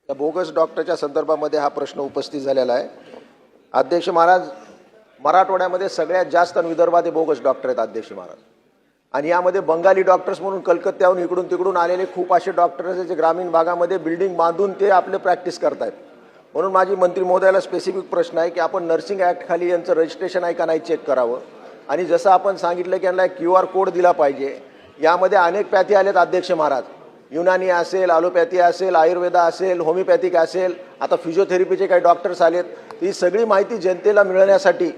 या बोगस डॉक्टरच्या संदर्भामध्ये हा प्रश्न उपस्थित झालेला आहे। अध्यक्ष महाराज, मराठवाड्यामध्ये सगळ्यात जास्त विदर्भात बोगस डॉक्टर आहेत अध्यक्ष महाराज, आणि यामध्ये बंगाली डॉक्टर्स म्हणून कलकत्त्याहून इकडून तिकडून आलेले खूप असे डॉक्टर्स आहेत जे ग्रामीण भागामध्ये बिल्डिंग बांधून ते आपले प्रॅक्टिस करतायत। म्हणून माझी मंत्री महोदयाला स्पेसिफिक प्रश्न आहे की आपण नर्सिंग ॲक्ट खाली यांचं रजिस्ट्रेशन आहे का नाही चेक करावं, आणि जसं आपण सांगितलं की यांना QR कोड दिला पाहिजे। यामध्ये अनेक पॅथी आलेत अध्यक्ष महाराज, युनानी असेल, ॲलोपॅथी असेल, आयुर्वेदा असेल, होमिओपॅथिक असेल, आता फिजिओथेरपीचे काही डॉक्टर्स आलेत। ही सगळी माहिती जनतेला मिळण्यासाठी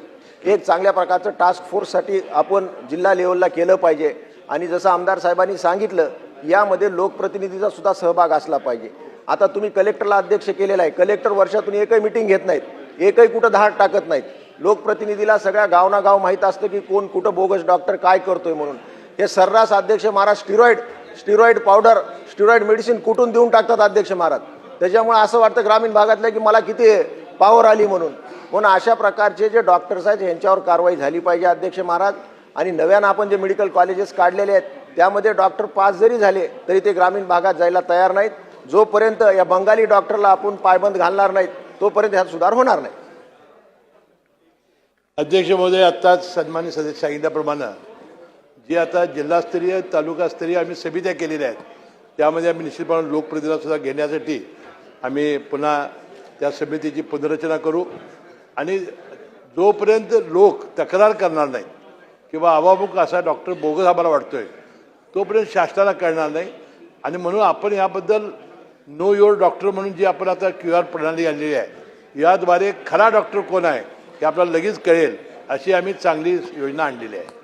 एक चांगल्या प्रकारचं टास्क फोर्ससाठी आपण जिल्हा लेवलला केलं पाहिजे। आणि जसं आमदार साहेबांनी सांगितलं यामध्ये लोकप्रतिनिधीचा सुद्धा सहभाग असला पाहिजे। आता तुम्ही कलेक्टरला अध्यक्ष केलेला आहे, कलेक्टर वर्षातून एकही मीटिंग घेत नाहीत, एकही कुठं धाड टाकत नाहीत। लोकप्रतिनिधीला सगळ्या गावनागाव माहीत असतं की कोण कुठं बोगस डॉक्टर काय करतोय म्हणून। हे सर्रास अध्यक्ष Maharaj steroid powder, steroid medicine कुठून देऊन टाकतात अध्यक्ष महाराज। त्याच्यामुळे असं वाटतं ग्रामीण भागातलं की मला किती पॉवर आली म्हणून अशा प्रकारचे जे डॉक्टर्स आहेत यांच्यावर कारवाई झाली पाहिजे अध्यक्ष महाराज। आणि नव्यानं आपण जे मेडिकल कॉलेजेस काढलेले आहेत त्यामध्ये डॉक्टर पास जरी झाले तरी ते ग्रामीण भागात जायला तयार नाहीत। जोपर्यंत या बंगाली डॉक्टरला आपण पायबंद घालणार नाहीत तोपर्यंत ह्यात सुधार होणार नाही। अध्यक्ष महोदय, आत्ताच सन्मान्य सदस्य सांगितल्याप्रमाणे जे आता जिल्हास्तरीय तालुकास्तरीय आम्ही समित्या केलेल्या आहेत त्यामध्ये आम्ही निश्चितपणे लोकप्रतिनिधीला सुद्धा घेण्यासाठी आम्ही पुन्हा त्या समितीची पुनर्रचना करू। आणि जोपर्यंत लोक तक्रार करणार नाही किंवा अवामुख असा डॉक्टर बोगस आम्हाला वाटतोय तोपर्यंत शासनाला कळणार नाही। आणि म्हणून आपण याबद्दल नो योर डॉक्टर म्हणून जी आपण आता QR प्रणाली आणलेली आहे याद्वारे खरा डॉक्टर कोण आहे हे आपल्याला लगेच कळेल अशी आम्ही चांगली योजना आणलेली आहे।